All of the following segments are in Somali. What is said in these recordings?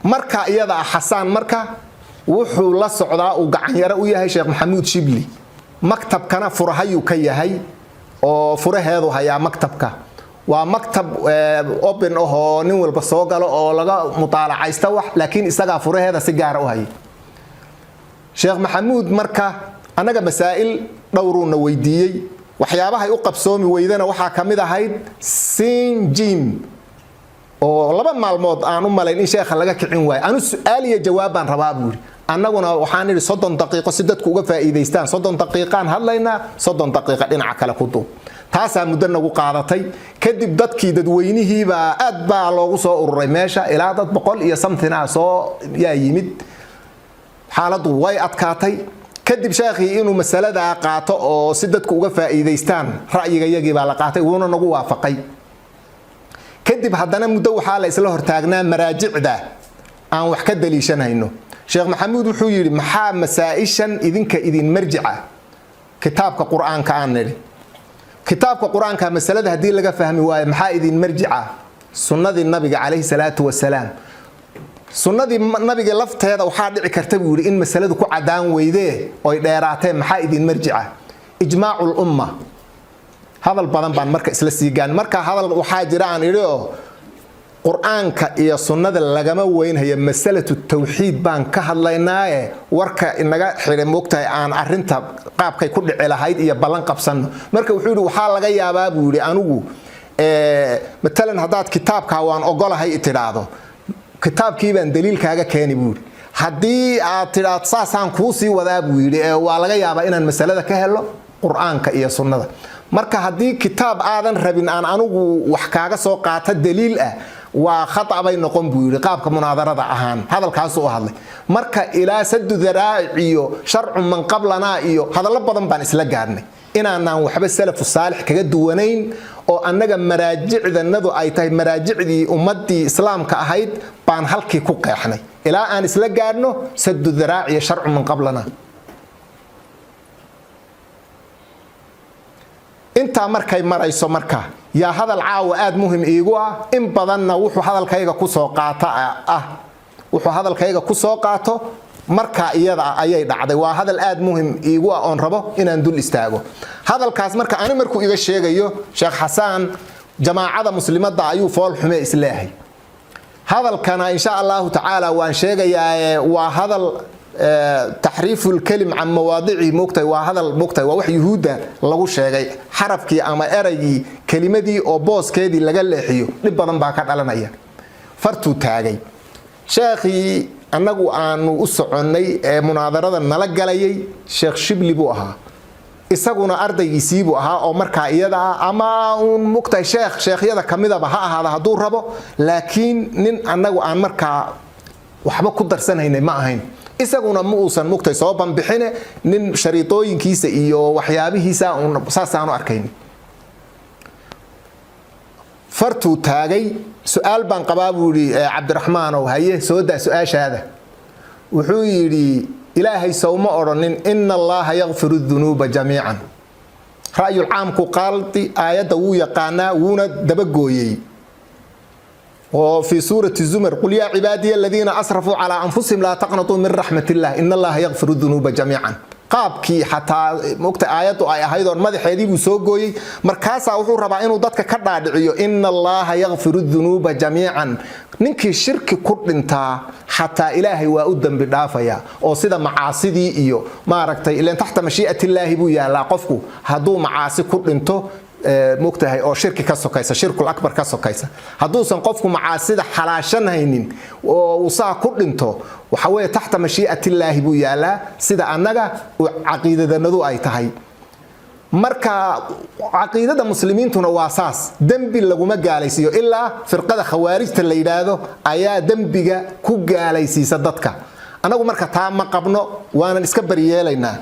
marka iyada xasaan marka wuxuu la socdaa uu gacan yara u yahay Sheekh Maxamuud Shibli maktabkana furahayu ka yahay oo furaheedu hayaa maktabka waa maktab open oo nin walba soo galo oo laga mutaalacaysta wax laakiin isaga furaheeda si gaar u hay Sheekh Maxamuud marka anaga masaa'il dhowruna weydiiyay waxyaabaha ay u qabsoomi weydana waxa kamid ahayd sinjim oo laba maalmood aan u malayn in sheekha laga kicin waay anu su'aal iyo jawaab aan rabaa buuri annaguna waxaan iri 30 daqiiqo si dadku uga faa'iideystaan 30 daqiiqan hadlayna 30 daqiiqo dhinaca kale ku dub taasa muddo nagu qaadatay kadib dadkii dadweynihii baa aad baa loogu soo ururay meesha ilaa dad 100 iyo something soo yaa yimid xaaladu way adkaatay kadib sheekhi inuu masalada qaato oo si dadku uga faa'iideystaan ra'yiga yagii baa la qaatay wuuna nagu waafaqay kadib haddana muddo waxa la isla hortaagnaa maraajicda aan wax ka daliishanayno Sheekh Maxamuud wuxuu yiri maxaa masaa'ishan idinka idin marjica kitaabka quraanka aan niri kitaabka quraanka masalada hadii laga fahmi waayo maxaa idin marjica sunnadii nabiga kaleey salaatu wasalaam sunnadii nabiga lafteeda waxa dhici karta buu yiri in masaladu ku cadaan weydee oo dheeraatay maxaa idin marjica ijmaa'ul umma hadal badan baan marka isla siigaan marka hadal waxa jira aan iri oo quraanka iyo sunnada lagama weynhayo masalatu tawxiid baan ka hadlaynaaye warka inaga xiray moogtahay aan arinta qaabkay ku dhici lahayd iyo balan qabsan marka wuxuu yiri waxa laga yaabaa buu yiri anigu matalan hadaad kitaabka waan ogolahay tiraado kitaabkii baan daliilkaaga keeni buu hadii aad tiraad saasaan ku sii wadaa buu yiri waa laga yaabaa inaan masalada ka helo quraanka iyo sunnada marka hadii kitaab aadan rabin aan anigu wax kaaga soo qaata daliil ah waa khata bay noqon buu yiri qaabka munaadarada ahaan hadalkaas uu hadlay marka ila saddu daraa'iyo sharcu man qablana iyo hadallo badan baan isla gaarnay inaan waxba salafu saalix kaga duwanayn oo annaga maraajicdanadu ay tahay maraajicdii ummadii islaamka ahayd baan halkii ku qeexnay ila aan isla gaarno saddu daraa'iyo sharcu man qablana inta markay marayso marka yaa hadal caawa aad muhiim iigu ah in badanna wuxuu hadalkayga ku soo qaata wuxuu hadalkayga ku soo qaato marka iyada ayay dhacday waa hadal aad muhiim iigu ah oo rabo inaan dul istaago hadalkaas marka ani markuu iga sheegayo Sheekh Xasaan jamaacada muslimada ayuu fool xume islaahay hadalkana insha Allah ta'ala waan sheegayaa waa hadal تحريف الكلم عن مواضعه مقتي وهذا المقتي ووحي يهودا لغو شيغاي حرفكي اما ارغي كلمدي او بوسكيدي لغا لخيو دب بدن با ka dhalanaya fartu taagay sheekhi anagu aanu u soconay ee munaadarada nala galayay Sheekh Shibli buu ahaa isaguna ardaygiisii buu ahaa oo marka iyada ama uu muqtay sheekhyada kamidaba ha ahaada haduu rabo laakiin nin anagu aan marka waxba ku darsanaynay ma ahayn isaguna ma uusan muqtay soo banbixine nin shariitooyinkiisa iyo waxyaabihiisa uu saasaanu arkayn fartu taagay su'aal baan qabaa buu yiri Cabdiraxmaan oo haye soo daa su'aashaada wuxuu yiri ilaahay sawma oranin inna allaha yaghfiru dhunuba jamii'an ra'yul aamku qalti aayada uu yaqaana wuuna dabagooyay وفي سورة الزمر قل يا عبادي الذين أسرفوا على أنفسهم لا تقنطوا من رحمة الله إن الله يغفر الذنوب جميعا qaabkii xataa moogta aayadu ay ahayd oo madaxeedii uu soo gooyay markaas wuxuu rabaa inuu dadka ka dhaadhiciyo inna allaha yaghfiru dhunuba jamii'an ninkii shirki ku dhintaa xataa ilaahay waa u dambi dhaafaya oo sida macaasidii iyo maaragtay ilaan taxta mashii'ati illaahi buu yaalaa qofku haduu macaasi ku dhinto moogtahay oo shirki ka sokaysa shirkul akbar ka sokaysa haduusan qofku macaasida xalaashanaynin oo uu saa ku dhinto waxa weeye taxta mashii'ati illaahi buu yaalaa sida annaga caqiidadanadu ay tahay marka caqiidada muslimiintuna waa saas dambi laguma gaalaysiyo ilaa firqada khawaarijta la yiraahdo ayaa dambiga ku gaalaysiisa dadka anagu marka taa ma qabno waanan iska bariyeelaynaa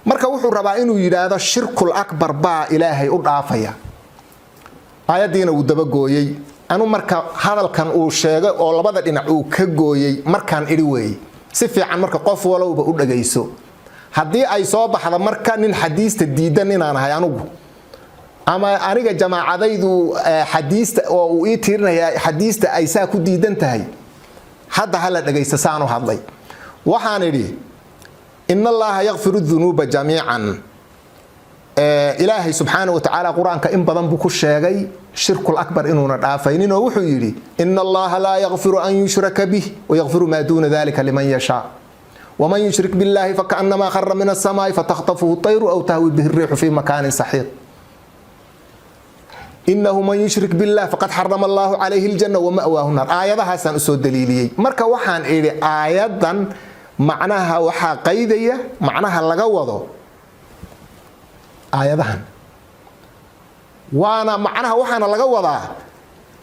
marka wuxuu rabaa inuu yiraahdo shirkul akbar baa ilaahay u dhaafaya aayadiina uu daba gooyay anu marka hadalkan uu sheegay oo labada dhinac uu ka gooyay markaan iri weey si fiican marka qof walowba u dhageyso hadii ay soo baxdo marka nin xadiista diidan inaan ahay anugu ama aniga jamaacadaydu xadiista oo uu ii tiirnaya xadiista ay saa ku diidan tahay hadda hala dhagaysta saanu hadlay waxaan idhi inna allaha yaghfiru dhunuba jamiican ilaahay subxaanahu wa tacaala qur-aanka in badan buu ku sheegay shirkul akbar inuuna dhaafaynin oo wuxuu yidhi inna allaha laa yaghfiru an yushraka bih wayaghfiru maa duuna dalika liman yashaa waman yushrik billahi fakaannamaa khara min asamaai fatakhtafuhu tayru aw tahwi bihi riixu fi makaanin saxiiq إنه من يشرك بالله فقد حرم الله عليه الجنة ومأواه النار آياتها سان أسود دليلية مركا وحان إلي آياتا معناها وحا قيدية معناها لغوضو آياتها وانا معناها وحان لغوضا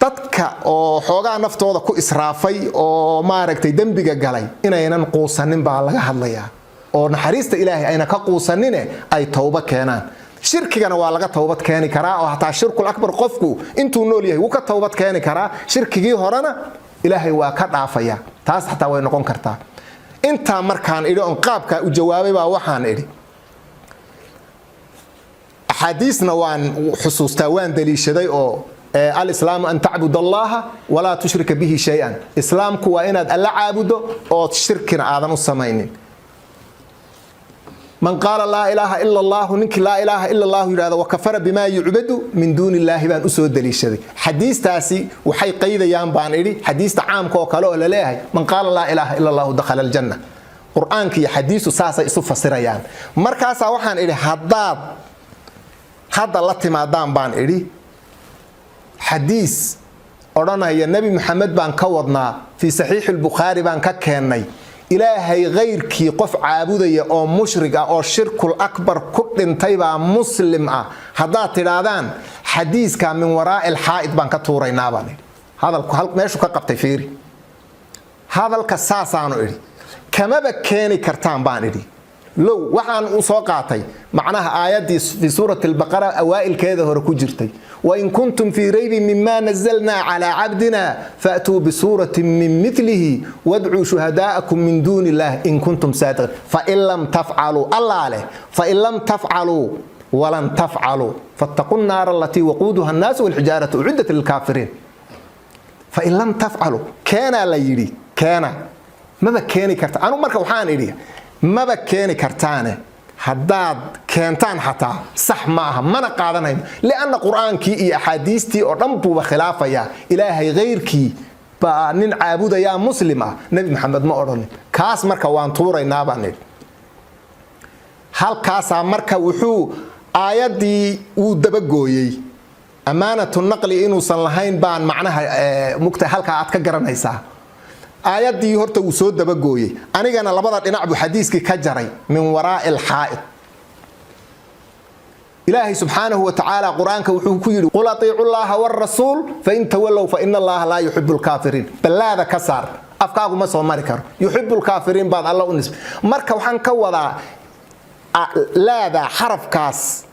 dadka oo xoogaa naftooda ku israafay oo maaragtay dambiga galay inaynan quusanin baa laga hadlayaa oo naxariista Ilaahay ayna ka quusanine ay tawba keenaan shirkigana waa laga tawbad keeni karaa oo hataa shirkul akbar qofku intuu nool yahay uu ka tawbad keeni karaa shirkigii horena Ilaahay waa ka dhaafaya taas hataa way noqon kartaa inta markaan idhi on qaabka u jawaabay baa waxaan idhi ahadiisna waan xusuustaa waan daliishaday oo الإسلام أن تعبد الله ولا تشرك به شيئا إسلام كوا إن الله عابده أو تشركنا آذان السماينين من قال لا إله إلا الله نك لا إله إلا الله يراد وكفر بما يعبد من دون الله بان أسود دليشدي حديث تاسي وحي قيد يام بان إلي حديث عام كو كلو لا من قال لا إله إلا الله دخل الجنة قرآن كي حديث ساسا يسوف سريان مركاسا وحان إلي حداد هذا لاتما دام بان إلي حديث أرانا يا النبي محمد بان كوضنا في صحيح البخاري بان ككيني إلهي غير كي قف عابدية أو مشرك أو الشرك الأكبر كل انتيبا مسلم هذا ترادان حديث كان من وراء الحائط بان كتوري ناباني هذا الحلق ماشو كقب تفيري هذا الكساس عنو إلي كما بكيني كرتان بان إلي لو وحان أسوقاتي معناها آيات في سورة البقرة أوائل كذا هركو جرتي وإن كنتم في ريب مما نزلنا على عبدنا فأتوا بسورة من مثله وادعوا شهداءكم من دون الله إن كنتم صادقين فإن لم تفعلوا الله عليه فإن لم تفعلوا ولن تفعلوا فاتقوا النار التي وقودها الناس والحجارة أعدت للكافرين فإن لم تفعلوا كان ليري كان ما بكيني كرتان أنا مركب وحان إلي ما بكيني كرتانه haddaad keentaan xataa sax maaha mana qaadanayn lianna quraanki iyo ahadiistii oo dhan buu khilaafaya ilaahay geyrkii baa nin caabudaya muslima nabi maxamed ma oran kaas marka waan tuuraynaa baan halkaas marka wuxuu aayadii uu dabagooyay amaanatu naqli inuu san lahayn baan macnaha mugta halka aad ka garanaysaa آياتي هرتا وسود دبقوي أنا جانا لبضع نعبو حديثك كجري من وراء الحائط إلهي سبحانه وتعالى قرآنك وحكيل قل أطيعوا الله والرسول فإن تولوا فإن الله لا يحب الكافرين بل هذا كسر أفكاكم مسوى ماركر يحب الكافرين بعد الله ونسب مركا وحن كوضع لا ذا حرف كاس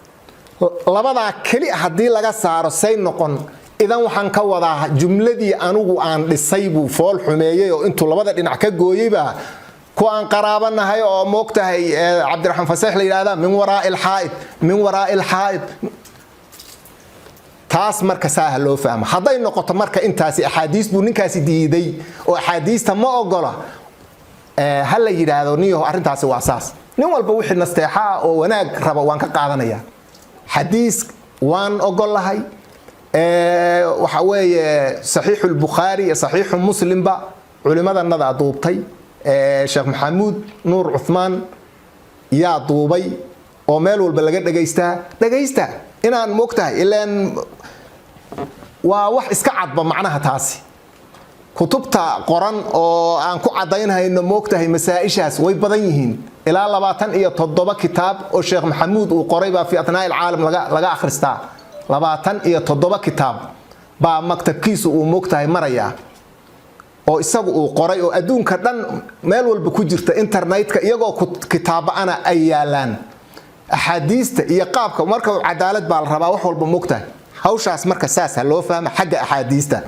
لبضع كلي حدي لغا سارو سين نقون إذا وحن كوضع جملتي أنو عن السيب فول حماية وأنتوا لبضع دينك جويبة كوان قرابنا هاي أو موقته عبد الرحمن فسيح لي هذا من وراء الحائط من وراء الحائط تاس مركز سهل لو فهم حضي نقطة مركز إنتاسي أحاديث بونكاسي دي وأحاديث تما أقوله هلا يجي هذا نيو أرنتاسي وأساس نوال بوحي نستيحاء وناك ربا وانك قاعدنا حديث وان أقوله هاي وحوي صحيح البخاري صحيح مسلم با علماء النضع دوبتي شيخ محمود نور عثمان يا دوبي ومال والبلغات دغيستا انا موقتها الا ان wax iska cadba macnaha taasi kutubta qoran oo aan ku cadaynahay in moogtahay masaa'ishaas way badan yihiin ilaa 27 kitaab oo Sheikh Maxamuud uu qoray ba fi atnaa caalam laga akhristaa 27 kitaab baa maktabkiisu uu moogtahay maraya oo isagu uu qoray oo adduunka dhan meel walba ku jirta internetka iyagoo kitaaba ana ay yaalaan ahadiista iyo qaabka marka cadaalad baa la rabaa wax walba moogtahay hawshaas marka saas loo fahmo xagga ahadiista